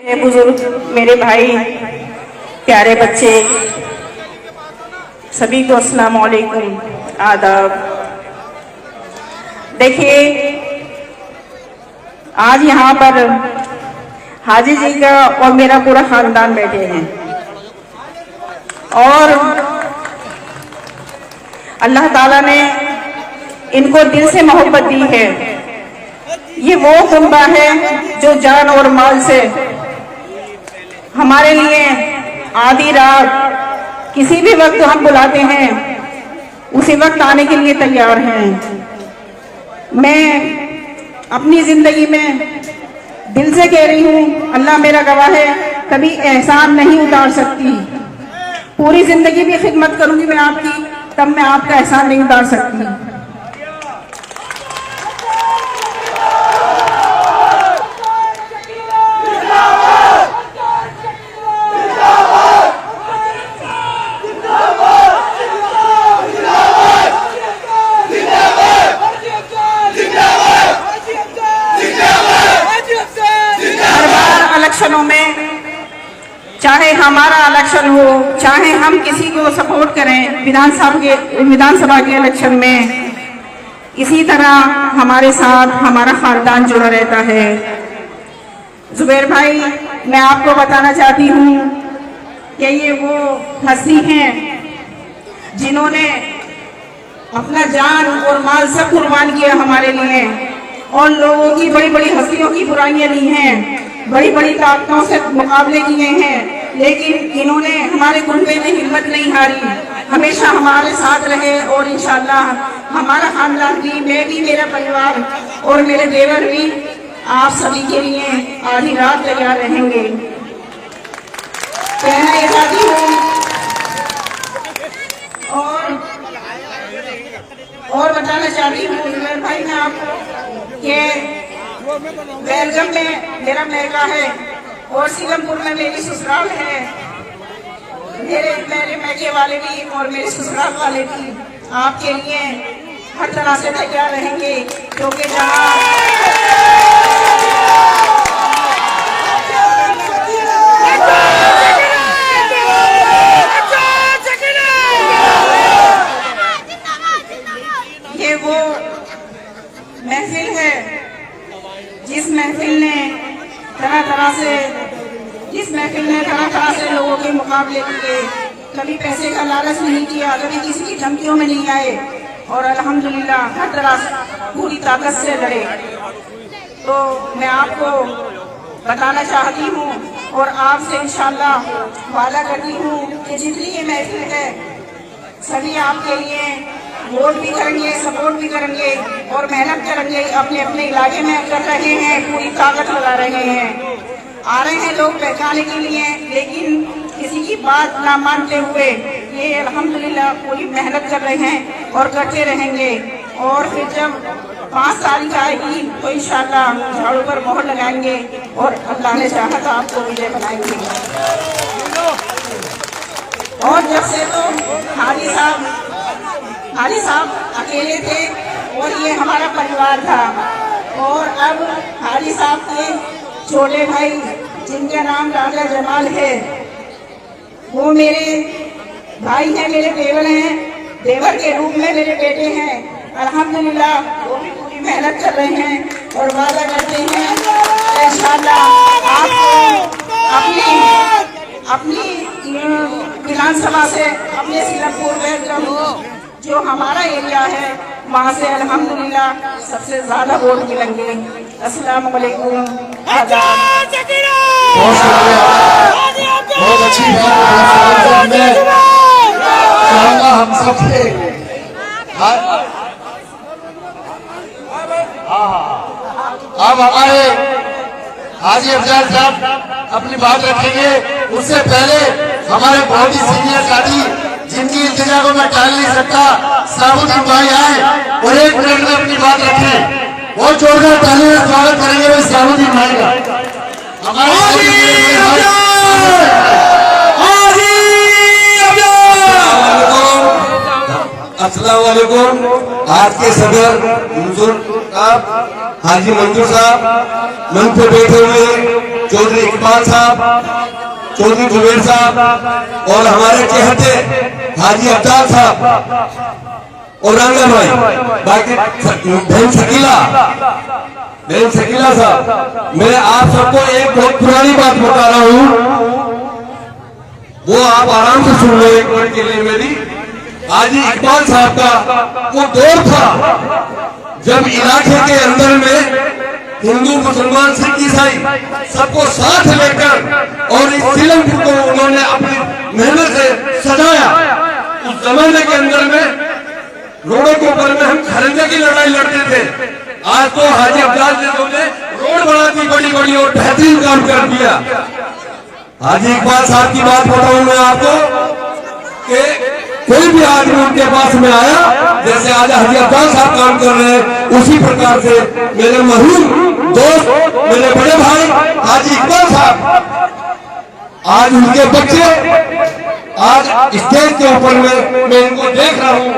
मेरे बुजुर्ग, मेरे भाई, प्यारे बच्चे, सभी को अस्सलाम वालेकुम, आदाब। देखिए, आज यहाँ पर हाजी जी का और मेरा पूरा खानदान बैठे हैं और अल्लाह ताला ने इनको दिल से मोहब्बत दी है। ये वो कुंबा है जो जान और माल से हमारे लिए आधी रात किसी भी वक्त हम बुलाते हैं उसी वक्त आने के लिए तैयार हैं। मैं अपनी जिंदगी में दिल से कह रही हूँ, अल्लाह मेरा गवाह है, कभी एहसान नहीं उतार सकती। पूरी जिंदगी भी खिदमत करूंगी मैं आपकी, तब मैं आपका एहसान नहीं उतार सकती। इलेक्शनों में चाहे हमारा इलेक्शन हो, चाहे हम किसी को सपोर्ट करें, विधानसभा के इलेक्शन में इसी तरह हमारे साथ हमारा खानदान जुड़ा रहता है। जुबैर भाई, मैं आपको बताना चाहती हूँ कि ये वो हस्ती हैं जिन्होंने अपना जान और माल सब कुर्बान किया हमारे लिए और लोगों की बड़ी बड़ी हस्तियों की बुराइयां ली हैं, बड़ी बड़ी ताकतों से मुकाबले किए हैं, लेकिन इन्होंने हमारे कुनबे में हिम्मत नहीं हारी, हमेशा हमारे साथ रहे और इंशाअल्लाह हमारा खानदान भी, मैं भी, मेरा परिवार और मेरे देवर भी आप सभी के लिए आधी रात तैयार रहेंगे। कहना ये चाहती हूँ और बताना चाहती हूँ भाई मैं आपको कि बेलगम में मेरा मैका है और सीलमपुर में मेरी ससुराल है। मेरे मैके वाले भी और मेरे ससुराल वाले भी आपके लिए हर तरह से तैयार रहेंगे, क्योंकि जहाँ ये वो महफिल है जिस महफिल ने तरह तरह से लोगों के मुकाबले किए, कभी पैसे का लालच नहीं किया, कभी किसी की धमकियों में नहीं आए और अल्हम्दुलिल्लाह हर तरह से पूरी ताकत से लड़े। तो मैं आपको बताना चाहती हूँ और आपसे इंशाअल्लाह वादा करती हूँ कि जितनी ये महफिल है सभी आपके लिए वोट भी करेंगे, सपोर्ट भी करेंगे और मेहनत करेंगे। अपने अपने इलाके में कर रहे हैं, पूरी ताकत लगा रहे हैं। आ रहे हैं लोग पहचाने के लिए, लेकिन किसी की बात ना मानते हुए ये अल्हम्दुलिल्लाह पूरी मेहनत कर रहे हैं और करते रहेंगे। और फिर जब 5 तारीख आएगी तो इंशाअल्लाह झाड़ू पर मोहर लगाएंगे और अल्लाह ने चाहा तो आपको विजय बनाएंगे। और जब से तो हाजी साहब अकेले थे और ये हमारा परिवार था, और अब हाजी साहब के छोटे भाई जिनका नाम राजा जमाल है, वो मेरे भाई हैं, मेरे देवर हैं, देवर के रूप में मेरे बेटे हैं। अल्हम्दुलिल्लाह वो भी पूरी मेहनत कर रहे हैं और वादा करते हैं इंशाअल्लाह आपको अपनी विधानसभा से, अपने सीलमपुर में जो हमारा एरिया है वहाँ से अल्हम्दुलिल्लाह सबसे ज्यादा वोट मिलेंगे। अस्सलाम वालेकुम। बहुत अच्छी बात हम सबसे अब हमारे हाजी अफजल साहब अपनी बात रखेंगे। उससे पहले हमारे बहुत ही सीनियर साथी जिनकी इल्तिजा को मैं टाल नहीं सकता, साबुद्दीन भाई आए और 1 मिनट में अपनी बात रखें। बहुत जोरदार तालियों से स्वागत करेंगे वो साबुद्दीन भाई का। अस्सलाम वालेकुम। आज के सदर बुजुर्ग साहब हाजी मंजूर साहब मंच पे बैठे हुए चौधरी इकबाल साहब, चौधरी जुबेर साहब और हमारे चेहते हाजी अब्दाल साहब और रंगा भाई, बाकी बहन शकीला साहब, मैं आप सबको एक बहुत पुरानी बात बता रहा हूँ, वो आप आराम से सुन लो एक मिनट के लिए मेरी। हाजी इकबाल साहब का वो दौर था जब इलाके के अंदर में हिंदू मुसलमान सिख ईसाई सबको साथ लेकर और इस फिल्म को उन्होंने अपनी मेहनत से सजाया। उस जमाने के अंदर में रोडों के ऊपर में हम खरंजे की लड़ाई लड़ते थे। आज तो हाजी अब्दाल ने रोड बना दी बड़ी बड़ी और बेहतरीन काम कर दिया। हाजी इकबाल साहब की बात बताऊं मैं आपको कि कोई भी आदमी उनके पास में आया, जैसे आज हाजी अब्दाल साहब काम कर रहे हैं, उसी प्रकार से मेरे मरहूम दोस्त, मेरे बड़े भाई हाजी इकबाल साहब, आज उनके बच्चे आज स्टेज के ऊपर में मैं इनको देख रहा हूँ।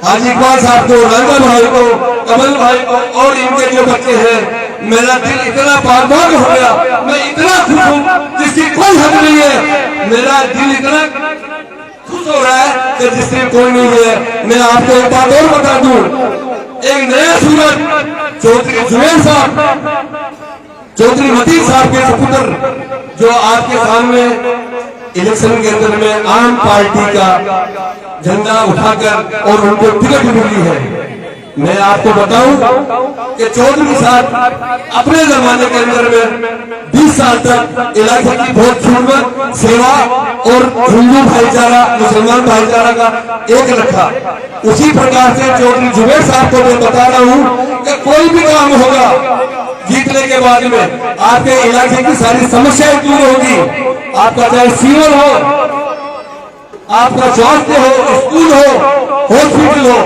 हाजी इकबाल साहब को, रंगा भाई को, कमल भाई को और इनके जो बच्चे हैं, मेरा दिल इतना बाग हो गया, मैं इतना खुश हूँ जिसकी कोई हद नहीं है। मेरा दिल इतना खुश हो रहा है कि जिसकी कोई नहीं है। मैं आपको एक बात और बता दूं, एक नया सूरज चौधरी जुबेर साहब, चौधरी मतीन साहब के सपुत्र जो आपके सामने इलेक्शन के अंदर में आम पार्टी का झंडा उठाकर और उनको टिकट मिली है। मैं आपको बताऊं कि चौधरी साहब अपने जमाने के अंदर में 20 साल तक इलाके की बहुत खिदमत, सेवा और हिंदू भाईचारा मुसलमान भाईचारा का एक रखा। उसी प्रकार से चौधरी जुबेर साहब को मैं बता रहा हूं कि कोई भी काम होगा जीतने के बाद में आपके इलाके की सारी समस्याएं दूर होगी। आपका चाहे सीवर हो, आपका स्वास्थ्य हो, स्कूल हो, हॉस्पिटल हो,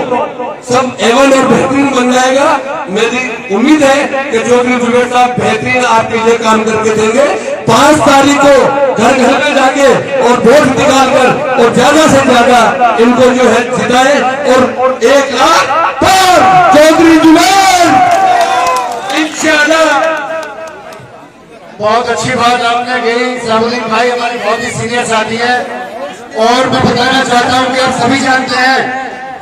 सब एवन और बेहतरीन बन जाएगा। मेरी उम्मीद है कि चौधरी जुबेर साहब बेहतरीन आपके लिए काम करके देंगे। 5 तारीख को घर घर में जाके और वोट निकाल कर और ज्यादा से ज्यादा इनको जो है जिताए और 1 लाख पर चौधरी जुबेर इंशाअल्लाह। बहुत अच्छी बात आपने कही। साबुद्दीन भाई हमारी बहुत ही सीनियर साथी है और मैं बताना चाहता हूं कि आप सभी जानते हैं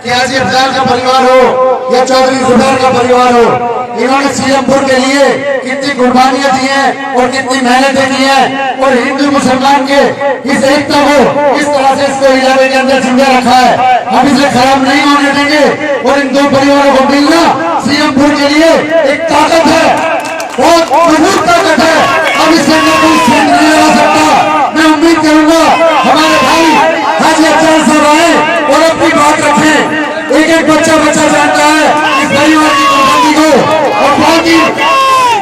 कि हाजी अब्दाल का परिवार हो या चौधरी जुबेर का परिवार हो, इन्होंने सीएमपुर के लिए कितनी कुर्बानियां दी हैं और कितनी मेहनतें की हैं और हिंदू मुसलमान के इस एकता को इस तरह से इसको इलाके के अंदर जिंदा रखा है। हम इसे खराब नहीं होने देंगे और इन 2 परिवारों को मिलना सीएमपुर के लिए एक ताकत है, बहुत मजबूत ताकत है। अब इसके अंदर कोई सेंध नहीं आ सकता। मैं उम्मीद करूंगा हमारे भाई हाजी अब्दाल साहब आए और अपनी बात रखें। एक बच्चा जानता है इस परिवार की कुर्बानी को और बहुत ही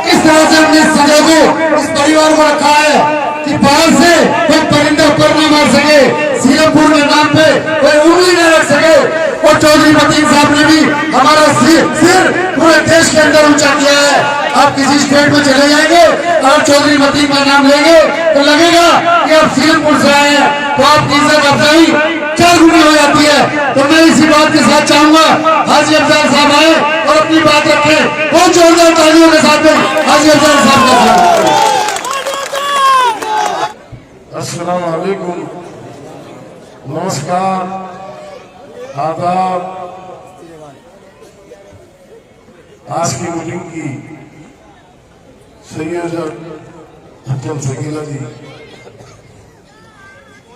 किस तरह से हमने सजा को इस परिवार को रखा है कि बाहर से कोई परिंदा ऊपर न मार सके, सीएमपुर के नाम पे कोई उंगली न रख सके। और चौधरी मतीन साहब ने भी हमारा सिर पूरे देश के अंदर ऊंचा किया है। आप किसी स्टेट में चले जाएंगे और चौधरी मतीन का नाम लेंगे तो लगेगा कि आप सीएमपुर से आए हैं, तो आपकी इज्जत अफजाई 4 गुनी हो जाती है। तो मैं इसी बात के साथ चाहूंगा हाजी अब्दाल साहब आए और अपनी बात रखें। बहुत जोरदार तालियों के साथ में हाजी अब्दाल साहब का स्वागत। अस्सलाम वालेकुम, नमस्कार, आदाब। आज की मीटिंग की संयोजक हकीम शकीला जी,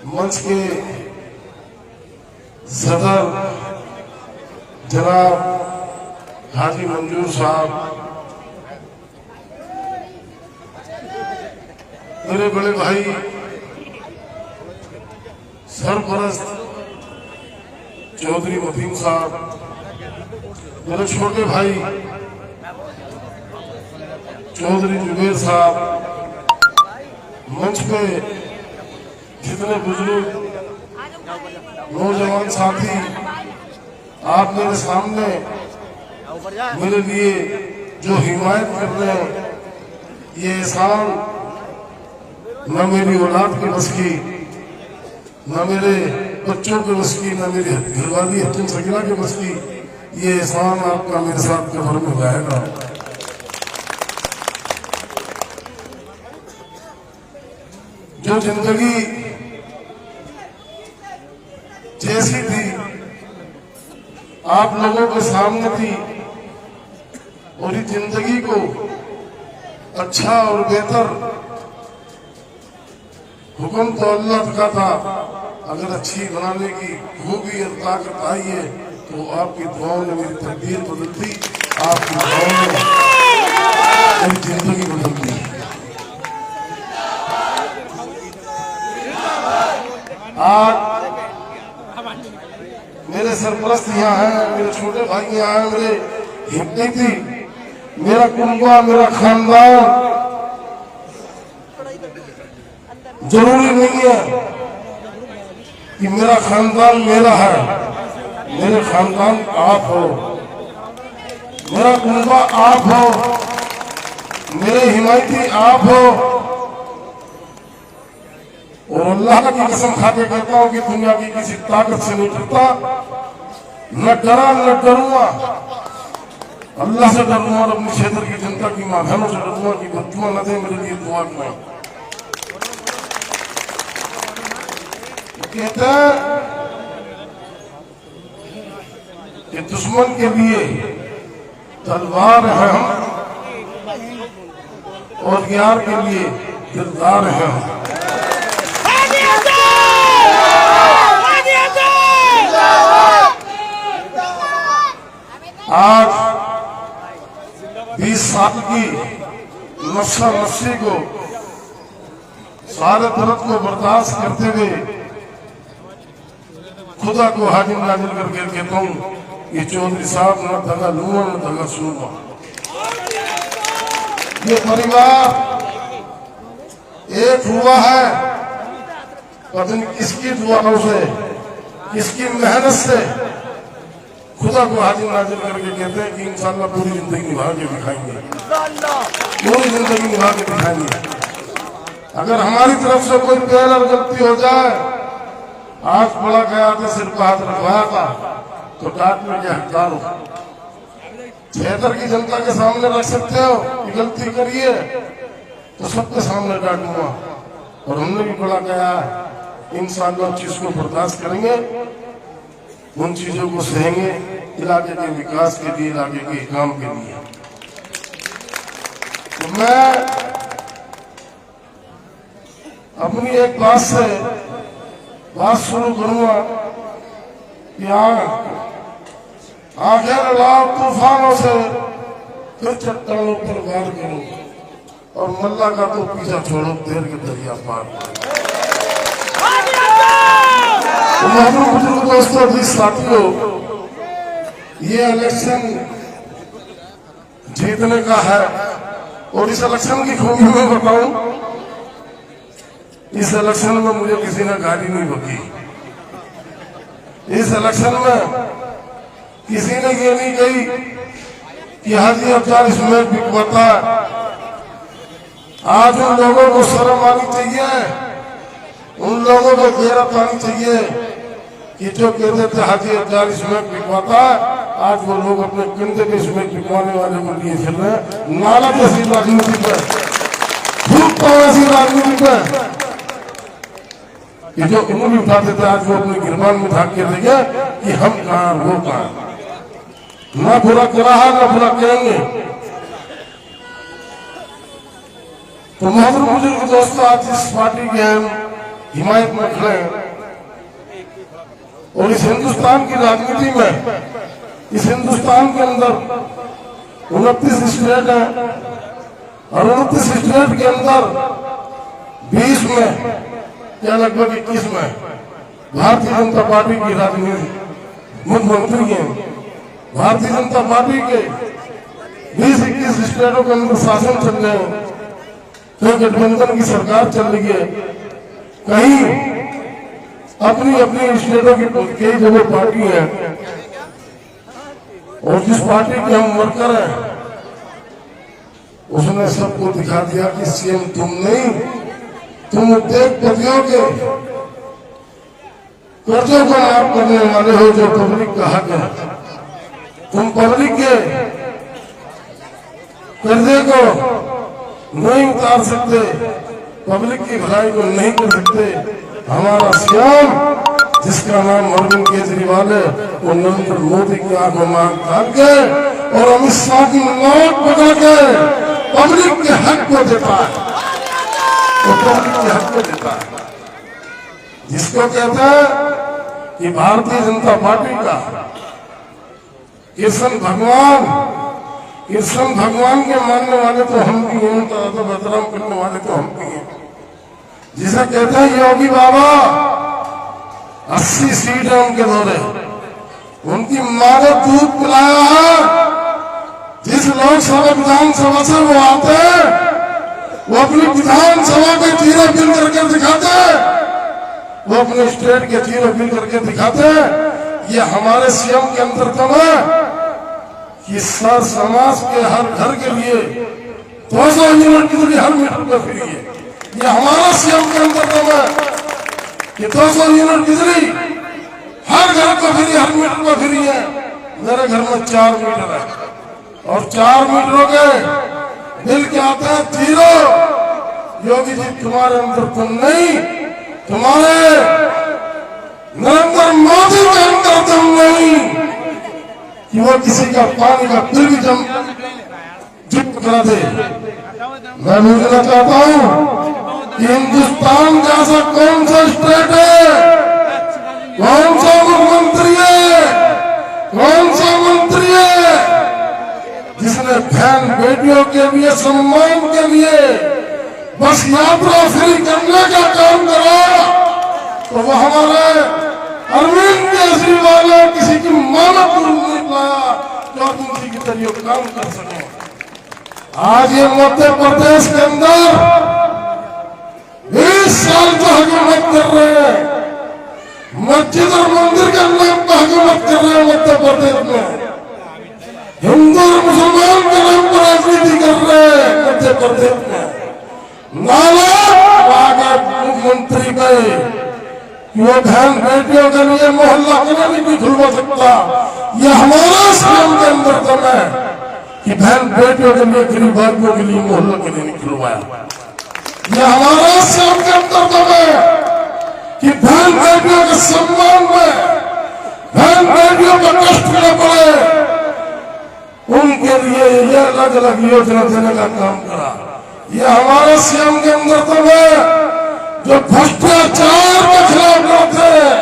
मंच के सदर जनाब हाजी मंजूर साहब, मेरे बड़े भाई सरपरस्त चौधरी मतीन साहब, मेरे छोटे भाई चौधरी जुबेर साहब, मंच पे जितने बुजुर्ग नौजवान साथी आप मेरे सामने मेरे लिए जो हिमायत कर रहे हैं, ये एहसान न मेरी औलाद के बस की, न मेरे बच्चों के बस की, न मेरी घरवाली हकीम शकीला के बस की। ये एहसान आपका मेरे साथ कब्र में जाएगा। जो जिंदगी जैसी थी आप लोगों के सामने थी, और इस जिंदगी को अच्छा और बेहतर हुक्म तो अल्लाह का था। अगर अच्छी बनाने की खूबी और ताकत आई है तो आपकी दुआओं ने मेरी तकदीर बदल दी, आपकी दुआओं ने मेरी जिंदगी बदल दी। आज मेरे सरपरस्त यहाँ हैं, मेरे छोटे भाई यहाँ हैं, मेरे हिप्पी थी, मेरा कुंबा, मेरा खानदान। जरूरी नहीं है कि मेरा खानदान मेरा है, मेरे खानदान आप हो, मेरा कुंबा आप हो, मेरे हिमायती आप हो। और अल्लाह की कसम खा के कहता हूं कि दुनिया की किसी ताकत से नहीं डरता, न डरा न डरूंगा। अल्लाह से डरूंगा और अपने क्षेत्र की जनता की मां बहनों से डरूंगा कि बदुआ न दे, मेरे लिए दुआ करें। कहते हैं कि दुश्मन के लिए तलवार है हम, और यार के लिए दिलदार है हम। आज 20 साल की नशा नशी को, सारे दर्द को बर्दाश्त करते हुए खुदा को हाजिर नाजिर करके कहता हूँ कि चौधरी साहब न दगा लूंगा न दगा सुनूंगा। ये परिवार एक हुआ है, पता नहीं किसकी दुआओं से, किसकी मेहनत से। खुदा को हाजिर नाजिर करके कहते हैं कि इंशाअल्लाह पूरी जिंदगी निभा के दिखाएंगे, पूरी जिंदगी निभा के दिखाएंगे। अगर हमारी तरफ से कोई पहल और गलती हो जाए, आज पड़ा गया था, सिर पर हाथ रखवाया था, तो डांटने के हकदार हो। बेहतर की जनता के सामने रख सकते हो कि गलती करिए, तो सबके सामने डांटूंगा। और हमने भी पड़ा गया है, इंशाअल्लाह उस चीज को बर्दाश्त करेंगे, उन चीजों को सहेंगे इलाके के विकास के लिए, इलाके के काम के लिए। तो मैं अपनी एक बात से बात शुरू करूंगा कि आगे लाभ तूफानों से फिर चट्टानों पर वार करो, और मल्ला का तो पीछा छोड़ो, देर के दरिया पार करो। बुजुर्ग दोस्तों, भी साथियों, ये इलेक्शन जीतने का है, और इस इलेक्शन की खूबी मैं बताऊं, इस इलेक्शन में मुझे किसी ने गाली नहीं बकी। इस इलेक्शन में किसी ने ये नहीं कही कि हाजी अफजार इसमें बिकवाता है। आज उन लोगों को शर्म आनी चाहिए, उन लोगों को गैरत आनी चाहिए कि जो कहते थे हाजी अफजार इसमें बिकवाता है, आज वो लोग अपने कंधे पे इसमें बिकवाने वाले को लिए फिर रहे हैं। नाला जैसी राजनीति पे, खूब तो ऐसी राजनीति पे कि जो उंगली उठाते थे, आज वो अपने गिरबान में ढाक के देंगे कि हम कहाँ वो कहाँ। ना बुरा करा है, ना बुरा करेंगे। तो मोहतरम बुजुर्ग दोस्तों, आज इस पार्टी के हम हिमायत में खड़े हैं, और इस हिंदुस्तान की राजनीति में, इस हिंदुस्तान के अंदर 29 स्टेट है, और 29 स्टेट के अंदर 20 में या लगभग 21 में भारतीय जनता पार्टी की राजनीति मुख्यमंत्री है। भारतीय जनता पार्टी के 20-21 स्टेटों के अंदर शासन चल रहे हैं, तो गठबंधन की सरकार चल रही है। कहीं अपनी अपनी स्टेटों की कई जगह पार्टी है, और जिस पार्टी के हम वर्कर हैं, उसने सबको दिखा दिया कि सीएम तुम नहीं, तुम उद्योगपतियों के कर्जों को माफ करने वाले हो, जो पब्लिक का हक है। तुम पब्लिक के कर्जे को नहीं उतार सकते, पब्लिक की भलाई को नहीं कर सकते। हमारा सीएम जिसका नाम अरविंद केजरीवाल है, वो नरेंद्र मोदी की आंखों में आंख डाल के और अमित शाह की नोट पकड़ के पब्लिक के हक को देता है, वो पब्लिक के हक को देता है। जिसको कहते हैं कि भारतीय जनता पार्टी का कृष्ण भगवान के मानने वाले तो हम भी हैं, तो बदनाम करने वाले तो हम भी हैं। जिसे कहते हैं योगी बाबा, 80 सीट है उनके दौरे, उनकी मां ने दूध पिलाया है। जिस लोकसभा विधानसभा से वो आते हैं, वो अपनी विधानसभा के जीरो बिल करके दिखाते हैं, वो अपने स्टेट के जीरो बिल करके दिखाते हैं। ये हमारे सीएम के अंतर्गत है कि सर समाज के हर घर के लिए 200 यूनिट बिजली हर मीटर पर फ्री है। ये हमारा सीएम के अंतर्गत है कि 200 यूनिट बिजली हर घर को फ्री, हर मीटर पर फ्री है। मेरे घर में 4 मीटर है और 4 मीटरों के बिल क्या आते हैं? जीरो। योगी जी तुम्हारे अंदर तुम नहीं, तुम्हारे नरेंद्र मोदी के अंदर तुम नहीं कि वो किसी का पानी का बिल भी जुट करा दे। मैं पूछना चाहता हूं कि हिंदुस्तान जैसा कौन सा स्टेट है, कौन सा मुख्यमंत्री है, कौन सा मंत्री है जिसने बहन बेटियों के लिए, सम्मान के लिए बस यात्रा फ्री करने का काम करा? तो वो हमारे अरविंद केजरीवाल किसी की मानव नहीं पाया जो किसी की तरह काम कर सके। आज ये मध्य प्रदेश के अंदर 20 साल से हुकूमत कर रहे हैं, मस्जिद और मंदिर के नाम पर हुकूमत कर रहे हैं मध्य प्रदेश में, हिंदू और मुसलमान के नाम पर राजनीति कर रहे हैं मध्य प्रदेश में। नाला मुख्यमंत्री गए, वो बहन बेटियों के लिए मोहल्ला के लिए नहीं खुलवा सकता। ये हमारा सीएम के अंदर दम है कि बहन बेटियों के लिए, गरीब आदमियों के लिए मोहल्ला के लिए नहीं खुलवाया। ये हमारा सीएम के अंदर दम है कि बहन बेटियों के सम्मान में, बहन बेटियों को कष्ट न पड़े, उनके लिए ये अलग अलग योजना देने का काम करा। ये हमारे सीएम के अंदर दम है जो भ्रष्टाचार के खिलाफ लड़ते हैं,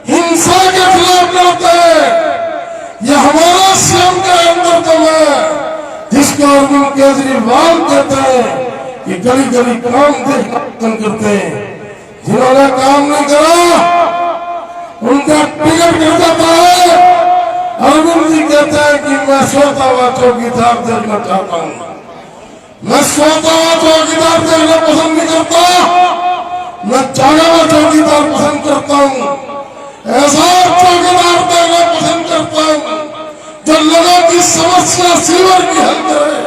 हिंसा के खिलाफ लड़ते हैं। यह हमारा सीएम के अंदर दम है जिसको अरविंद केजरीवाल कहते हैं कि गली गली काम देखना पसंद करते हैं। जिन्होंने काम नहीं करा उनका टिकट गिर जाता है। अरविंद जी कहते हैं कि मैं सोता हुआ चौकीदार देखना चाहता हूँ, मैं सोता हुआ चौकीदार देखना पसंद नहीं करता, मैं जागा हुआ चौकीदार पसंद करता हूँ। ऐसा चौकीदार देखना पसंद करता हूँ जो लोगों की समस्या सीवर की हल करे।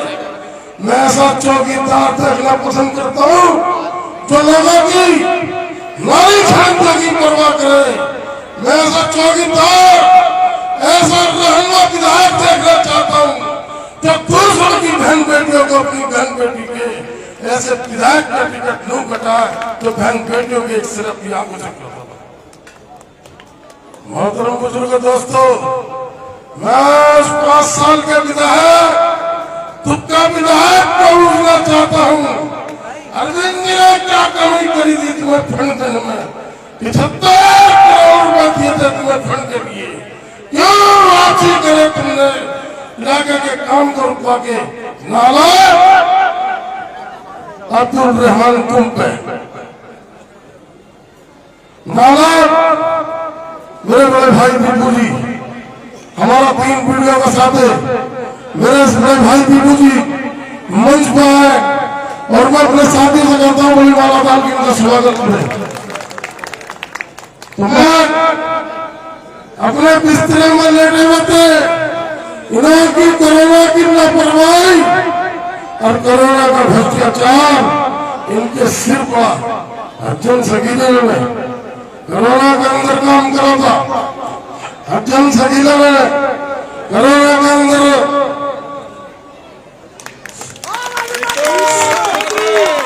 मैं ऐसा चौकीदार देखना पसंद करता हूँ जो लोगों की नारी खाने की परवाह करे। मैं ऐसा चौकीदार, ऐसा रहनुमा विधायक देखना चाहता हूँ जो दूसरों की बहन बेटियों को अपनी बहन बेटी के ऐसे विधायक का टिकट नहीं कटाए तो बहन बेटियों की एक सिर्फ की आंखों से करता था। मोहतरम बुजुर्ग दोस्तों, मैं 5 साल के विधायक, तुक्का विधायक को पूछना चाहता हूँ, अरविंद जी ने क्या कमी करी थी तुम्हें फंड देने में? 75 करोड़ रुपए दिए थे तुम्हें फंड के लिए, क्यों वापसी करे तुमने इलाके के काम को रुकवा के? नाला अब्दुल रहमान तुम पे नाला मेरे बड़े भाई बीबू जी, हमारा 3 पीढ़ियों का साथ है। मेरे बड़े भाई बीबू जी मंच पर आए और मैं अपने साथी से कहता हूँ बड़ी वाला डाल के उनका स्वागत करें। तो मैं अपने बिस्तरे में लेटे हुए थे, इन्होंने की कोरोना की लापरवाही और कोरोना का भ्रष्टाचार इनके सिर पर अर्जुन सगीले में कोरोना के अंदर काम करा था। अर्जुन सगीले में कोरोना के अंदर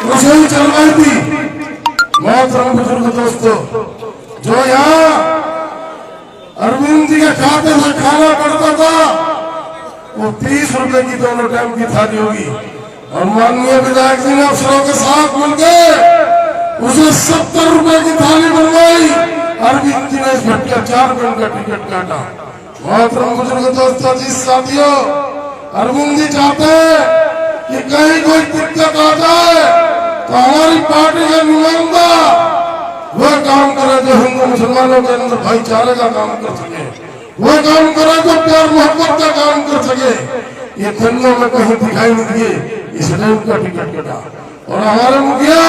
रसोई चलवाई मोहतरम बुजुर्ग दोस्तों, जो यहाँ अरविंद जी के खाते से खाना पड़ता था वो 30 रुपए की दोनों टाइम की थाली होगी, और माननीय विधायक जी ने अफसरों के साथ मिलकर उसे 70 रुपए की थाली बनवाई। अरविंद जी ने इस भटका 4 दिन का टिकट काटा। मोहतरम बुजुर्ग दोस्तों, जी साथियों, अरविंद जी चाहते हैं कि कहीं कोई दिक्कत आ जाए तो हमारी पार्टी का नुमाइंदा वह काम करे जो हिंदू मुसलमानों के अंदर भाईचारे का काम कर सके, वह काम करे जो प्यार मोहब्बत का काम कर सके। ये धंधों में कहीं दिखाई नहीं दिए, इसलिए उनका टिकट कटा। और हमारे मुखिया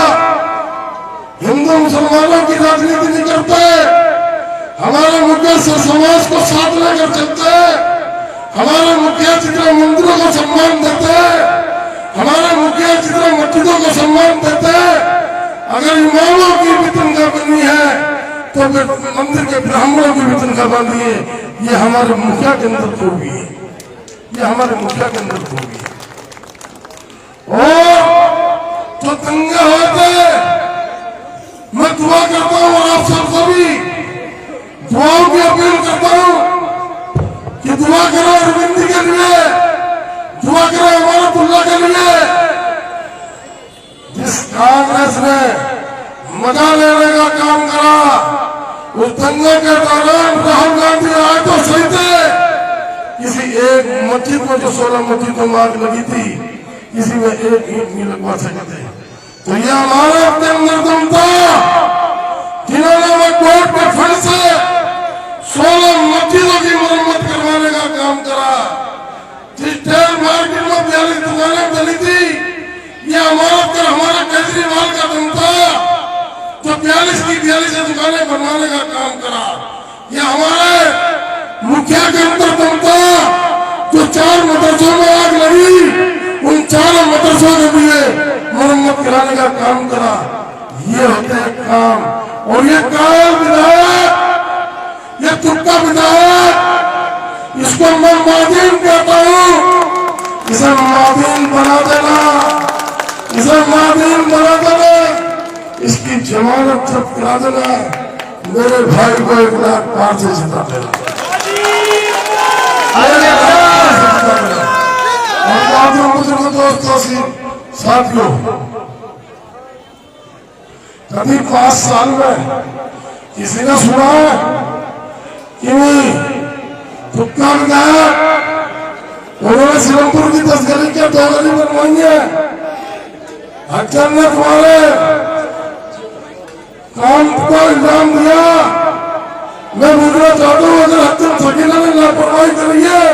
हिंदू मुसलमानों की राजनीति नहीं करते, हमारे मुखिया से समाज को साथ लेकर चलते हैं, हमारे मुखिया जितने मंदिरों को सम्मान देते हैं, हमारे मुखिया जितने मस्जिदों को सम्मान देते हैं। अगर इमामों की भी तनख्वाह बनी है तो फिर मंदिर के ब्राह्मणों की भी तनख्वाह बांधिए। ये हमारे मुखिया के अंदर खूबी है, ये हमारे मुखिया के अंदर खूबी है। और जो दंगे होते मैं दुआ करता हूँ, और आप सब सभी दुआओं की अपील करता हूँ कि दुआ करो अरविंद के लिए, दुआ करो हमारे बुल्ला के लिए। जिस कांग्रेस ने मजा लेने का काम करा, उस दंगे के दौरान राहुल गांधी आए तो सही थे, किसी एक मस्जिद में जो 16 मस्जिदों में आग लगी थी, किसी में एक ईंट नहीं लगवा सके थे। तो ये हमारे अपने अंदर दम था, जिन्होंने वो कोर्ट के फंड से 16 मस्जिदों की मरम्मत करवाने का काम करा। जिस टेल मार्केट में 42 दुकानें चली थी, ये हमारा केजरीवाल का दम था, जो 42 की 42 दुकानें बनवाने का काम करा। ये हमारे मुखिया के अंदर दम था, जो 4 मदरसों में आग लगी, उन 4 मदरसों के लिए मरम्मत कराने का काम करा। ये होते हैं काम, और ये काम विधायक, ये तुक्का विधायक, इसको मैं मादीन कहता हूँ, इसे मादीन बना देना, इसे मादीन बना देना, इसकी जमानत जब्त करा देना, मेरे भाई को 1 लाख पार से जिता देना। और बुजुर्ग दोस्तों साथियों, कभी 5 साल में किसी ने सुना है कि तुक्का विधायक उन्होंने सिरमपुर की 10 गली के 2 गली बनवाई है, अक्सर ने तुम्हारे काम को इल्जाम दिया। मैं पूछना चाहता हूँ, अगर हक्कन सकीना ने लापरवाही करी है,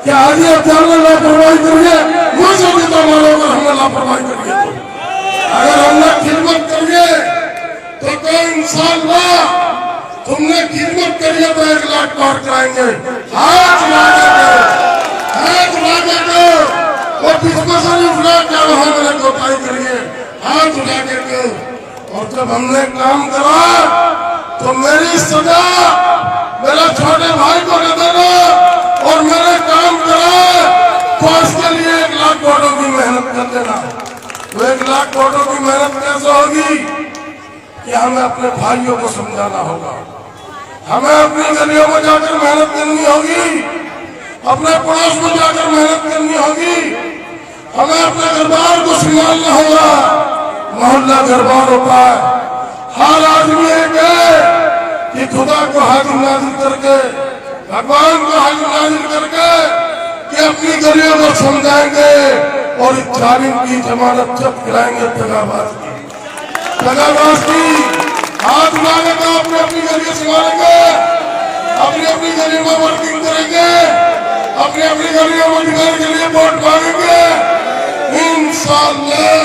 क्या हाजी अफजल ने लापरवाही करी है? मुझे देता मानो अगर हमने लापरवाही करी है, तो अगर हमने खिदमत करी है तो कोई इंशाअल्लाह तुमने खिदमत करी है तो 1 लाख पार कराएंगे। हाथ लाके और डिस्कशन क्या वहां मेरे कोताही करिए, हाथ लाके। और जब हमने काम करा तो मेरी सजा मेरे छोटे भाई को न देना, और मैंने काम करा तो इसके लिए 1 लाख वोटों की मेहनत कर देना। तो 1 लाख वोटों की मेहनत कैसे होगी कि हमें अपने भाइयों को समझाना होगा, हमें अपनी गलियों में जाकर मेहनत करनी होगी, अपने पड़ोस में जाकर मेहनत करनी होगी, हमें अपने दरबार को संभालना होगा। मोहल्ला दरबार होता है, हर आदमी एक है कि खुदा को हाजिर नाजिर करके, भगवान को हाजिर नाजिर करके कि अपनी गलियों को समझाएंगे और इस जालिम की जमानत जब्त कराएंगे। दगाबाज की हाथ उठाकर अपनी अपनी गलियों संभालेंगे, अपनी अपनी गलियों में वर्किंग करेंगे, अपनी अपनी गलियों में अधिकार के लिए वोट मांगेंगे इंशाअल्लाह।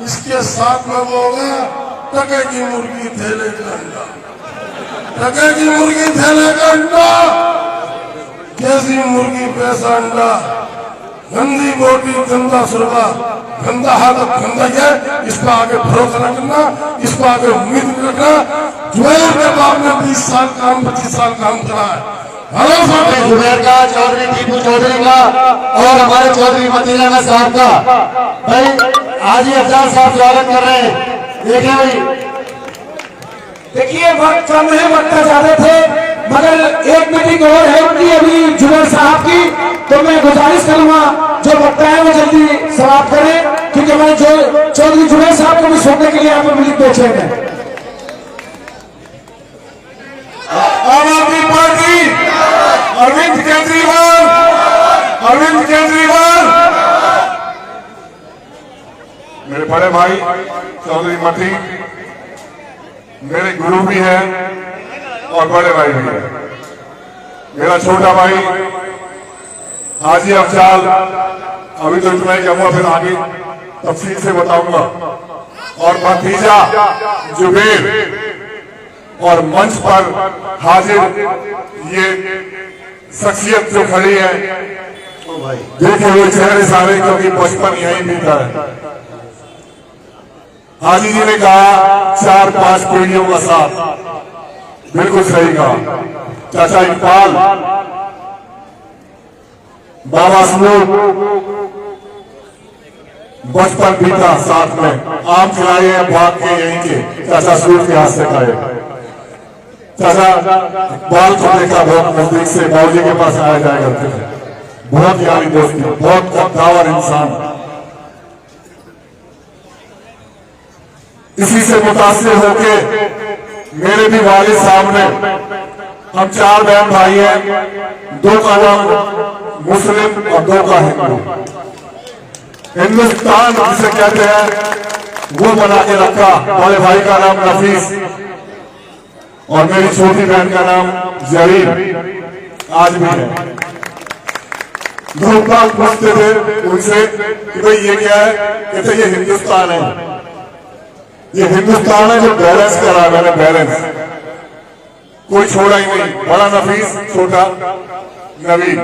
इसके साथ में वो होगा टके की मुर्गी थैले का अंडा, टके की मुर्गी थैले का अंडा, कैसी मुर्गी पैसा अंडा, गंदी बोटी गंदा सुरगा, गंदा हालत गंदा है, इस पर आगे भरोसा न करना, इस पर आगे उम्मीद न रखना। जुबैर के बाप ने 20 साल काम 25 साल काम करा है, जुबैर का, चौधरी टीपू चौधरी का और हमारे चौधरी मदीना साहब का। भाई हाजी अफजल साहब स्वागत कर रहे हैं। देखिए भाई, देखिए वक्त कम है, वक्त ज्यादा थे, मगर एक मीटिंग और है उनकी अभी जुबैर साहब की, तो मैं गुजारिश करूंगा जो वक्ता है वो जल्दी समाप्त करें, क्योंकि हमारे जो चौधरी जुबैर साहब को भी सुनने के लिए यहाँ पर मिली पहुंचे हैं। आम आदमी पार्टी, अरविंद केजरीवाल, अरविंद केजरीवाल। मेरे बड़े भाई चौधरी मती मेरे गुरु भी हैं और बड़े भाई भी हैं। मेरा छोटा भाई हाजी अफजाल, अभी तो इतना ही कहूंगा, फिर आगे तफसील से बताऊंगा, और भतीजा जुबेर, और मंच पर हाजिर ये शख्सियत जो खड़ी है, देखे हुए चेहरे सारे, क्योंकि बचपन यहीं बीता है। हाजी जी ने कहा 4-5 पीढ़ियों का साथ, बिल्कुल सही कहा। चाचा इकबाल, बाबा सलूक, बचपन बीता साथ में, आम खिलाए हैं भाग के यहीं के चाचा सलूक के हाथ से खाए। चाचा इकबाल को देखा बहुत नजदीक से, बाबूजी के पास आया जाया करते थे, बहुत यारी दोस्ती, बहुत कद्दावर इंसान। इसी से मुतासिर होके मेरे भी वालिद साहब ने, हम 4 बहन भाई हैं, 2 का नाम मुस्लिम और 2 का हिंदू। हिंदुस्तान जिसे कहते हैं वो बना के रखा। बड़े भाई का नाम नफीस और मेरी छोटी बहन का नाम जरीन आज भी है। लोग पूछते थे उनसे कि भाई ये क्या है, कहते ये हिंदुस्तान है, ये हिंदुस्तान है जो बैलेंस करा, मैंने बैलेंस, कोई छोड़ा ही नहीं। बड़ा नफीस, छोटा नवीन,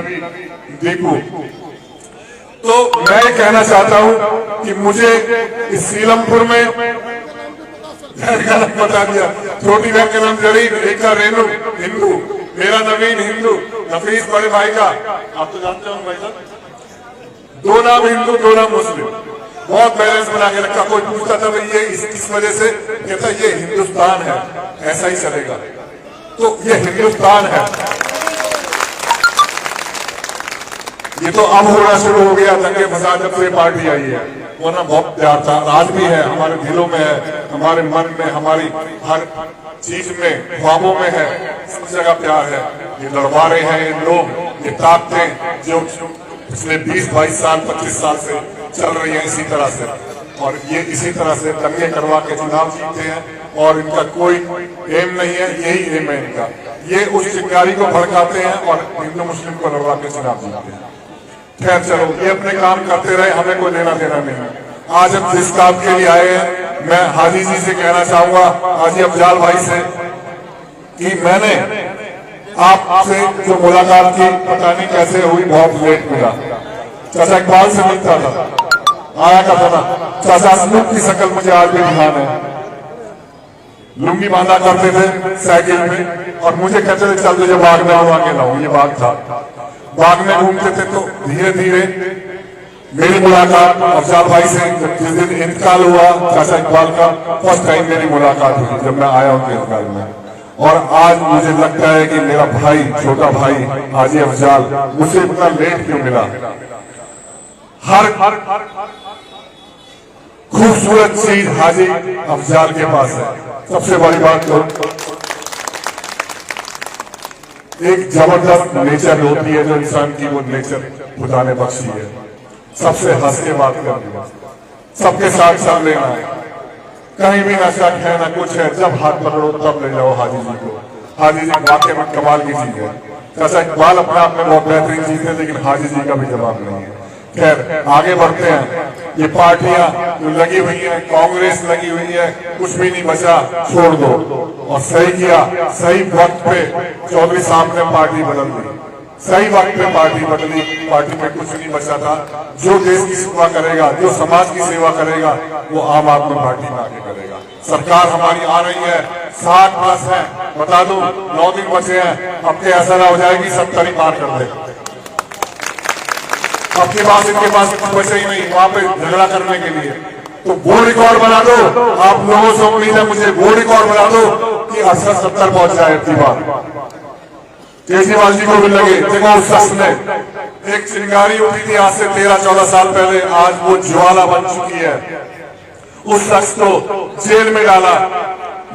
दीपू। तो मैं कहना चाहता हूं कि मुझे इस सीलमपुर में बता दिया, छोटी बहन का नाम जरीन, एक का रेनू हिंदू, मेरा नवीन हिंदू, नफीस बड़े भाई का, आप तो जानते हो भाई साहब, 2 नाम हिंदू 2 नाम मुस्लिम, बहुत बैलेंस बना के रखा। कोई पूछता था भाई ये किस वजह से, कहता ये हिंदुस्तान है, ऐसा ही चलेगा। तो ये हिंदुस्तान है। ये तो अब होना शुरू हो गया दंगे फसाद जब से पार्टी आई है, वरना बहुत प्यार था, आज भी है, हमारे दिलों में है, हमारे मन में, हमारी हर चीज में, ख्वाबों में है, सब जगह प्यार है। ये लड़वा रहे हैं ये लोग, ये ताकतें जो पिछले 20-22 साल 25 साल से चल रही है इसी तरह से, और ये इसी तरह से दंगे करवा के चुनाव जीतते हैं, और इनका कोई एम नहीं है, यही एम है इनका। ये उस चिंगारी को भड़काते हैं और हिंदू मुस्लिम को लड़वा के चुनाव जीतते हैं। खैर चलो, ये अपने काम करते रहे, हमें कोई लेना देना नहीं। आज हम जिस काम के लिए आए हैं, मैं हाजी जी से कहना चाहूंगा, हाजी अफजाल भाई से, कि मैंने आपसे जो मुलाकात की पता नहीं कैसे हुई, बहुत लेट मिला। चाचा इकबाल से मिलता था, आया करता था, चाचा सलूक की शक्ल मुझे आज भी ध्यान है, लुंगी बांधा करते थे साइकिल में, और मुझे कहते थे चल तुझे बाग में आवा के लाऊं। ये बाग था, बाग में घूमते थे। तो धीरे धीरे मेरी मुलाकात अफजाल भाई से, जिस दिन इंतकाल हुआ चाचा इकबाल का, फर्स्ट टाइम मेरी मुलाकात हुई जब मैं आया उनके इंतकाल में। और आज मुझे लगता है कि मेरा भाई, छोटा भाई हाजी अफजाल मुझसे इतना लेट क्यों मिला। हर खूबसूरत चीज हाजी अफजाल के पास है। सबसे बड़ी बात तो एक जबरदस्त नेचर होती है जो इंसान की, वो नेचर खुदा ने बख्शी है। सबसे हंस के बात करना, सबके साथ चल लेना है, कहीं भी ना शक है ना कुछ है, जब हाथ पकड़ो तब ले जाओ हाजी जी को। हाजी जी वाकई में कमाल की चीज है। चाचा इकबाल अपने आप में बहुत बेहतरीन चीज है, लेकिन हाजी जी का भी जवाब नहीं है। खैर आगे बढ़ते हैं। ये पार्टियां जो लगी हुई है, कांग्रेस लगी हुई है, कुछ भी नहीं बचा, छोड़ दो। और सही किया, सही वक्त पे चौधरी साहब ने पार्टी बदल दी, सही वक्त पे पार्टी बदली। पार्टी में कुछ नहीं बचा था। जो देश की सेवा करेगा, जो समाज की सेवा करेगा, वो आम आदमी पार्टी में आके करेगा। सरकार हमारी आ रही है, 60+ है, बता दो 9 दिन बचे हैं। अब के ऐसा ना हो जाएगी 70 ही पार कर दे। अब के पास इनके पास कुछ बचे ही नहीं वहां पे झगड़ा करने के लिए। तो वो रिकॉर्ड बना दो। आप लोगों से उम्मीद है मुझे वो रिकॉर्ड बना दो कि 68-70 पहुंच जाए इतनी बार। केजरीवाल जी को भी लगे। देखो उस शख्स ने एक चिंगारी उठी थी आज से 13-14 साल पहले, आज वो ज्वाला बन चुकी है। उस शख्स को जेल में डाला,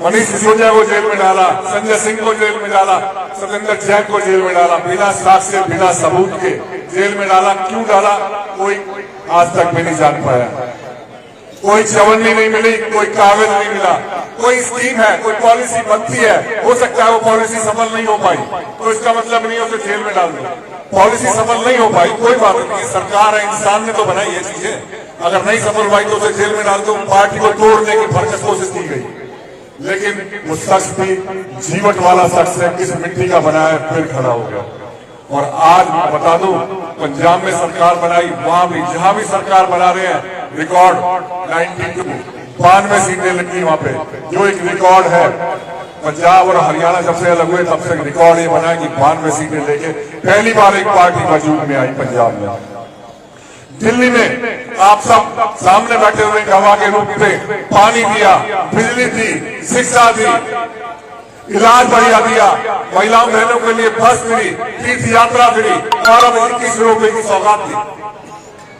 मनीष सिसोदिया को जेल में डाला, संजय सिंह को जेल में डाला, सत्येंद्र जैन को जेल में डाला, बिना साक्ष्य बिना सबूत के जेल में डाला। क्यों डाला कोई आज तक भी नहीं जान पाया। कोई चवन्नी नहीं मिली, कोई कागज नहीं मिला। कोई स्कीम है, कोई पॉलिसी बनती है, हो सकता है वो पॉलिसी सफल नहीं हो पाई, तो इसका मतलब नहीं उसे जेल में डाल दो। पॉलिसी सफल नहीं हो पाई, कोई बात नहीं, सरकार है, इंसान ने तो बनाई ये चीजें। अगर नहीं सफल पाई तो उसे जेल में डाल दो। पार्टी को तोड़ने की भरसक कोशिश की गई, लेकिन वो शख्स भी जीवट वाला शख्स है, किस मिट्टी का बना है, फिर खड़ा हो गया। और आज मैं बता दूं, पंजाब में सरकार बनाई, वहां भी जहां भी सरकार बना रहे हैं, रिकॉर्ड 92 सीटें लगी वहां पे, जो एक रिकॉर्ड है। पंजाब और हरियाणा जब से अलग हुए तब से रिकॉर्ड ये बना कि 92 सीटें लेके पहली बार एक पार्टी वजूद में आई पंजाब में। दिल्ली में आप सब सामने बैठे हुए गवाह के रूप में पानी दिया, बिजली दी, शिक्षा दी, इलाज बढ़िया दिया, महिलाओं बहनों के लिए बस फ्री, तीर्थ यात्रा फ्री, और अब 21 रुपए की सौगात दी।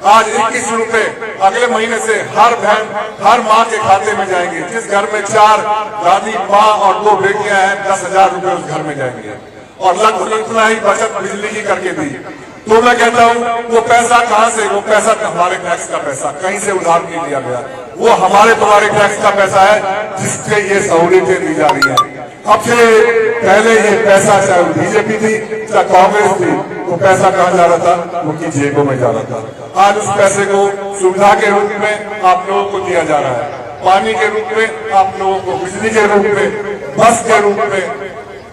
आज 21 रुपए अगले महीने से हर बहन हर माँ के खाते में जाएंगे। जिस घर में 4 दादी माँ और 2 बेटियां हैं, 10,000 रुपए उस घर में जाएंगे। और लगभग इतना ही बचत बिजली की करके दी। तो मैं कहता हूँ वो पैसा कहाँ से, वो पैसा हमारे टैक्स का पैसा, कहीं से उधार नहीं लिया गया, वो हमारे तुम्हारे टैक्स का पैसा है, जिससे ये सहूलियतें दी जा रही है। अब से पहले ये पैसा चाहे बीजेपी थी चाहे कांग्रेस थी, वो पैसा कहाँ जा रहा था, उनकी जेबों में जा रहा था। आज उस पैसे को सुविधा के रूप में आप लोगों को दिया जा रहा है, पानी के रूप में आप लोगों को, बिजली के रूप में, बस के रूप में,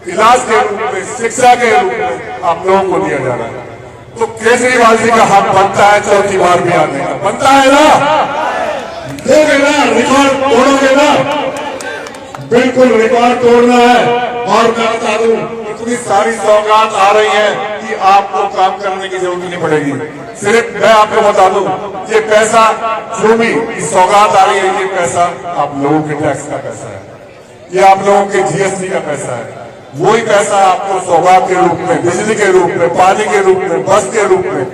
इलाज के रूप में, शिक्षा के रूप में आप लोगों को दिया जा रहा है। तो केजरीवाल जी का हक बनता है चौथी बार भी आने का, बनता है ना? देखे ना, रिकॉर्ड तोड़ोगे ना? बिल्कुल रिकॉर्ड तोड़ना है। और मैं बता दूं, इतनी सारी सौगात आ रही है कि आपको काम करने की जरूरत नहीं पड़ेगी। सिर्फ मैं आपको बता दूं, ये पैसा जो भी सौगात आ रही है, ये पैसा आप लोगों के टैक्स का पैसा है, ये आप लोगों के जीएसटी का पैसा है। वही पैसा आपको सौगात के रूप में, बिजली के रूप में, पानी के रूप में, बस के रूप में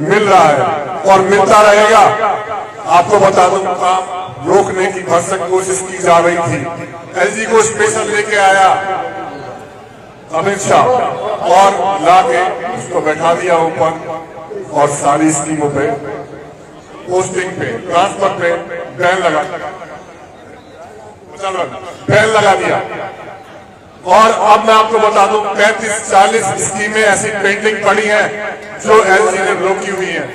मिल रहा है और मिलता रहेगा। आपको बता दूं, काम रोकने की भरसक कोशिश की जा रही थी। एलजी को स्पेशल लेके आया अमित शाह और लाके उसको बैठा दिया ऊपर, और सारी स्कीमों पे, पोस्टिंग पे, ट्रांसफर पे बैन लगा दिया। और अब मैं आपको बता दूं, 35-40 स्कीमें ऐसी पेंडिंग पड़ी हैं जो एलजी ने रोकी हुई हैं।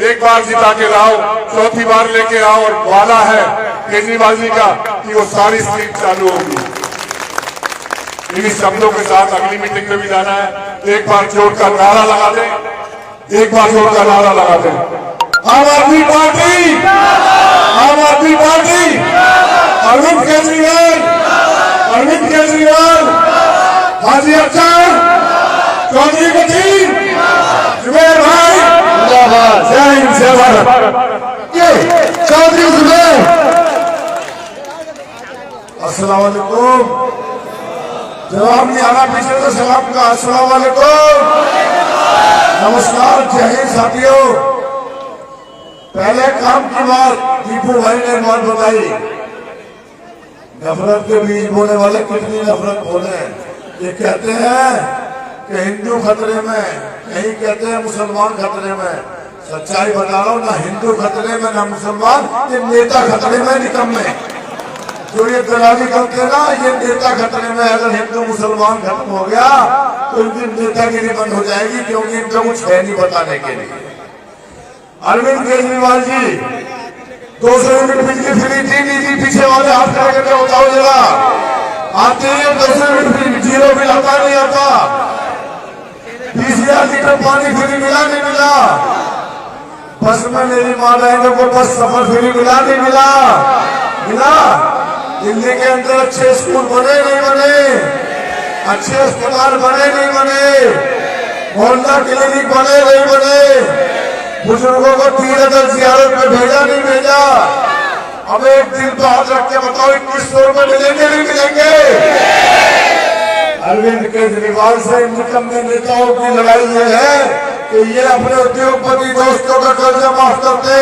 एक बार जिता के लाओ, चौथी बार लेके आओ, और वादा है केजरीवाल जी का कि वो सारी स्कीम चालू होगी। इन्हीं शब्दों के साथ अगली मीटिंग में भी जाना है। एक बार जोड़कर नारा लगा दें, एक बार जोड़कर नारा लगा दें, आम आदमी पार्टी, आम आदमी पार्टी, अरविंद केजरीवाल, अरविंद केजरीवाल, हाजी अख्तर, चौधरी की टीम, जुबैर भाई, जय हिंद, जय भारत। चौधरी जुबैर, अस्सलाम वालेकुम। जवाब नहीं आना पीछे तो सलाम का, अस्सलाम वालेकुम, नमस्कार, जय हिंद साथियों। पहले काम की बात दीपू भाई ने बात बताई, नफरत के बीज बोने वाले कितनी नफरत बोले। ये कहते हैं कि हिंदू खतरे में, कहीं कहते हैं मुसलमान खतरे में। सच्चाई बता रहा हूं, ना हिंदू खतरे में ना मुसलमान, ये नेता खतरे में, निकम्मे जो ये दलाली करते ना, ये नेता खतरे में। अगर हिंदू मुसलमान खत्म हो गया तो इनकी नेतागिरी बंद हो जाएगी, क्योंकि इनका कुछ है नहीं बताने के लिए। अरविंद केजरीवाल जी 200 यूनिट बिजली फ्री थी, नहीं थी? पीछे वाले हाथ करके बताओ जरा, आते हैं 200 यूनिट जीरो बिल आता नहीं आता? 20,000 लीटर पानी फ्री मिला नहीं मिला? बस में मेरी माँ बहनों को बस सफर फ्री मिला नहीं मिला? मिला? दिल्ली के अंदर अच्छे स्कूल बने नहीं बने, अच्छे अस्पताल बने नहीं बने, मोहल्ला क्लिनिक बने नहीं बने, बुजुर्गों को तीर्थ जियारत में भेजा नहीं भेजा, अब एक दिल पे हाथ रख के बताओ 2100 रुपए मिलेंगे नहीं मिलेंगे? अरविंद केजरीवाल से निकम्मे नेताओं की लड़ाई ये है कि ये अपने उद्योगपति दोस्तों का कर्जा माफ करते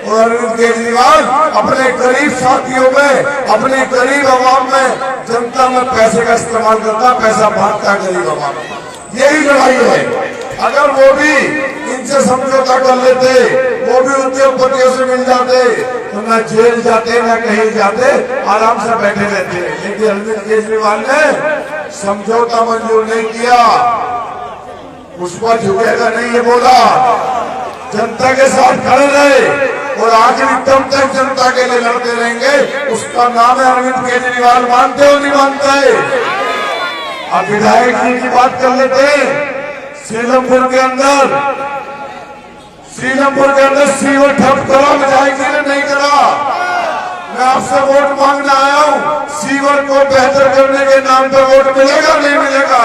और अरविंद केजरीवाल अपने गरीब साथियों में, अपने गरीब आवाम में, जनता में पैसे का इस्तेमाल करता, पैसा बांटता है गरीब आवाम में। यही लड़ाई है। अगर वो भी इनसे समझौता कर लेते, वो भी उद्योगपतियों से मिल जाते, तो न जेल जाते न कहीं जाते, आराम से बैठे रहते। लेकिन अरविंद केजरीवाल ने समझौता मंजूर नहीं किया, उस पर झुकेगा नहीं ये बोला, जनता के साथ खड़े रहे और आखिरी दम तक जनता के लिए लड़ते रहेंगे। उसका नाम है अरविंद केजरीवाल। मानते हो नहीं मानते? अब विधायक जी की बात कर लेते हैं। सीलमपुर के अंदर सीवर ठप करा, विधायक जी ने नहीं करा। मैं आपसे वोट मांगने आया हूँ, सीवर को बेहतर करने के नाम पे वोट मिलेगा नहीं मिलेगा?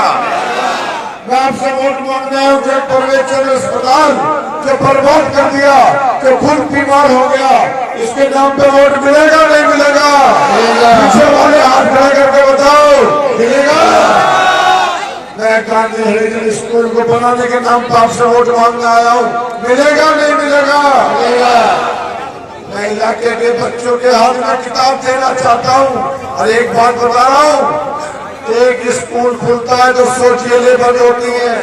मैं आपसे वोट मांगने आया हूँ, जो परवेचर अस्पताल जो बर्बाद कर दिया, जो खुद बीमार हो गया, इसके नाम पे वोट मिलेगा नहीं मिलेगा? पीछे वाले हाथ खड़ा करके बताओ, मिलेगा? मैं गांधी हरिजन स्कूल को बनाने के नाम पर आपसे वोट मांगने आया हूँ, मिलेगा नहीं मिलेगा? मैं इलाके के बच्चों के हाथ में किताब देना चाहता हूँ और एक बात बता रहा हूँ, एक स्कूल खुलता है तो 100 जेलें बंद होती है।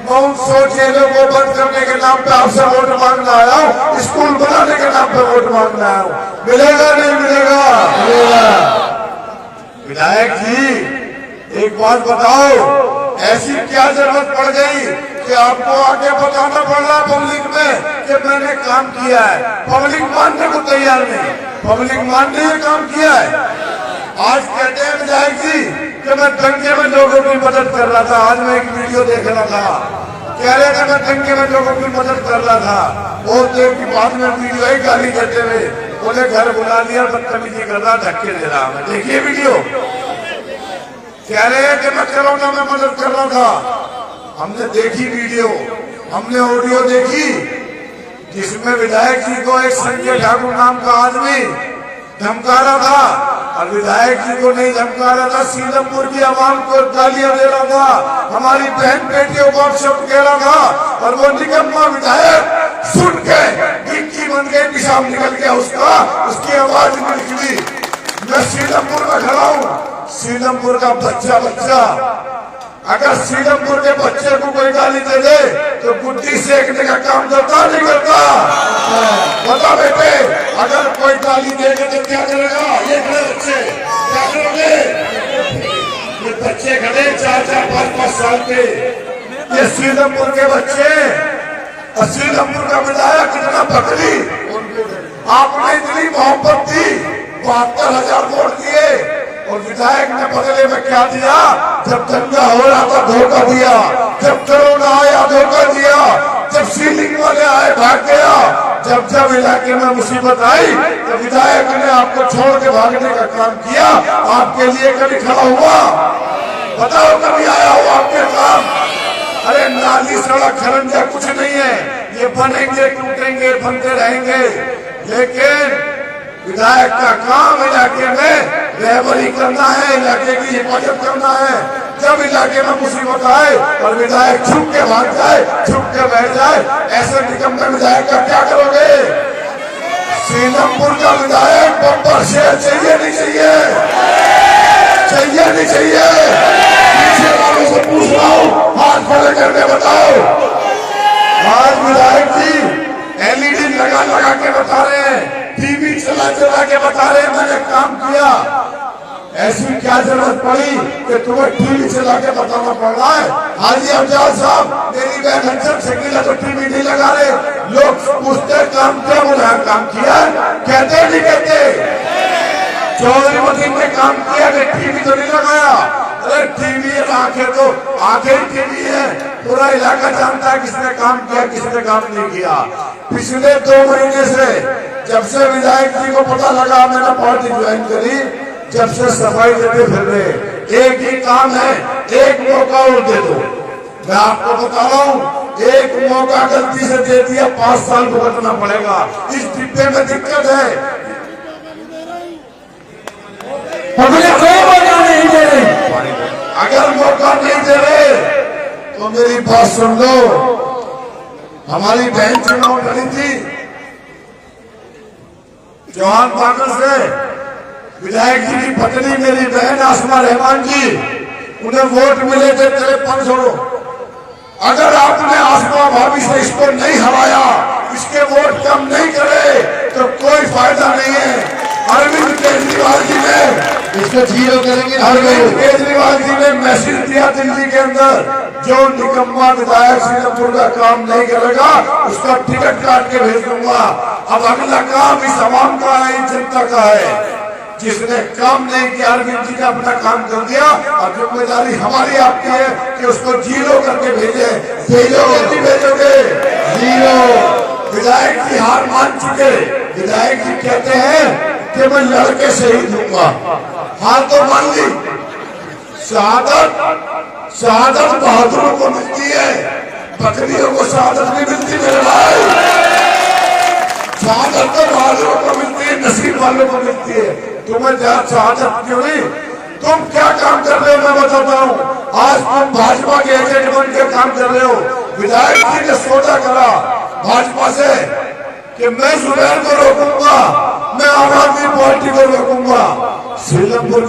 मैं उन 100 जेलों को बंद करने के नाम पे आपसे वोट मांगने आया हूँ, स्कूल बनाने के नाम पे वोट मांगने आया हूँ, मिलेगा नहीं मिलेगा? विधायक जी एक बात बताओ, ऐसी क्या जरूरत पड़ गई कि आपको आगे बताना पड़ रहा पब्लिक में कि मैंने काम किया है? पब्लिक मानने को तैयार नहीं, पब्लिक मानने ये काम किया है। आज कहते हैं विधायक जी कि मैं दंगे में लोगों की मदद कर रहा था। आज मैं एक वीडियो देख रहा था, कह रहे थे मैं दंगे में लोगों की मदद कर रहा था। बहुत देर की बाद में वीडियो ही गाली देते हुए बोले घर बुला लिया, बदतमीजी कर रहा, धक्के दे रहा। देखिए वीडियो, कह रहे हैं कि मैं कोरोना में मदद कर रहा था। हमने देखी वीडियो, हमने ऑडियो देखी, जिसमें विधायक जी को एक संजय ठाकुर नाम का आदमी धमका रहा था और विधायक जी को नहीं धमका रहा था, सीलमपुर की आवाम को गालियां दे रहा था, हमारी बहन बेटियों को अपशब्द कह रहा था। और वो निकम्मा विधायक सुन के गिट्टी बन गई, पेशाब निकल गया उसका, उसकी आवाज नहीं निकली। मैं सीलमपुर में खड़ा हूँ, सीलमपुर का बच्चा अगर सीलमपुर के बच्चे को कोई गाली दे दे तो गुड्डी सेकने का काम करता नहीं करता? बता बेटे, अगर कोई गाली देगा तो क्या करेगा? ये खड़े बच्चे क्या करोगे? ये बच्चे खड़े 4-4, 5-5 साल के, ये सीलमपुर के बच्चे। और सीलमपुर का विधायक कितना बकरी, आपने इतनी मोहब्बत दी, 72,000 वोट दिए और विधायक ने बदले में क्या दिया? जब दंगा हो रहा था धोखा दिया, जब कोरोना आया धोखा दिया, जब सीलिंग वाले आए भाग गया, जब इलाके में मुसीबत आई तो विधायक ने आपको छोड़ के भागने का काम किया। आपके लिए कभी खड़ा हुआ? बताओ कभी आया हो आपके काम? अरे नाली सड़क खरंजा कुछ नहीं है, ये बनेंगे टूटेंगे बनते रहेंगे, लेकिन विधायक का काम इलाके में रहबरी करना है, इलाके की हिफाजत करना है। जब इलाके में मुसीबत आए और विधायक छुप के भाग जाए, छुप के बैठ जाए, ऐसे निकम्मे विधायक का क्या करोगे? सीलमपुर का विधायक बम्पर शेर चाहिए नहीं चाहिए? चाहिए नहीं चाहिए? पीछे वालों से पूछ रहा हूँ, हाथ खड़े करके बताओ। आज विधायक जी LED लगा के बता रहे हैं, टीवी चला के बता रहे हैं मैंने काम किया। ऐसी क्या जरूरत पड़ी कि तुम्हें टीवी चला के बताना पड़ रहा है? हाजी अफजाल साहब, मेरी बहन हंसर शकीला तो टीवी नहीं लगा रहे, लोग पूछते काम क्या? बोला काम किया, कहते नहीं कहते? चौधरी ने काम किया कि टीवी तो नहीं लगाया? अरे टीवी आंखें तो आंखें टीवी है, पूरा इलाका जानता है किसने काम किया किसने काम नहीं किया। पिछले 2 महीने से जब से विधायक जी को पता लगा मैंने पार्टी ज्वाइन करी, जब से सफाई देते फिर रहे, एक ही काम है, एक मौका और दे दो। मैं आपको बता रहा हूँ, एक मौका गलती से दे दिया 5 साल भुगतना पड़ेगा। इस डिब्बे में दिक्कत है, मुझे कोई मौका नहीं दे रहे। अगर मौका नहीं दे रहे तो मेरी बात सुन लो। हमारी बहन चुनाव लड़ी थी चौहान पार्टी से, विधायक जी की पत्नी मेरी बहन आसमा रहमान जी, उन्हें वोट मिले थे 5300। अगर आपने आसमा भाभी से इसको नहीं हराया, इसके वोट कम नहीं करे तो कोई फायदा नहीं है। अरविंद केजरीवाल जी ने इसको जीरो करेंगे। अरविंद केजरीवाल जी ने मैसेज दिया दिल्ली के अंदर, जो निकम्मा विधायक सीतापुर का काम नहीं करेगा उसका टिकट काट के भेज दूंगा। अब अगला काम इस आवाम का है, इस जनता का है। जिसने काम नहीं किया, अरविंद जी ने अपना काम कर दिया, अब जिम्मेदारी हमारी आपकी है कि उसको जीरो करके भेजे। भेजोगे नहीं भेजोगे? जीरो। विधायक जी हार मान चुके। विधायक जी कहते हैं कि मैं लड़के शहीद दूंगा। हार तो मान ली। शहादत बहादुरों को मिलती है, बकरियों को शहादत नहीं मिलती मेरे भाई। शहादत तो बहादुरों को मिलती है, नसीब वालों को मिलती है। तुम्हें शहादत क्यों नहीं? तुम क्या काम कर रहे हो मैं बताता हूँ। आज तुम भाजपा के एजेंट बन के काम कर रहे हो। विधायक जी ने सौदा करा भाजपा से कि मैं जुबैर को रोकूंगा, मैं आम आदमी पार्टी को रोकूंगा। श्रीलंका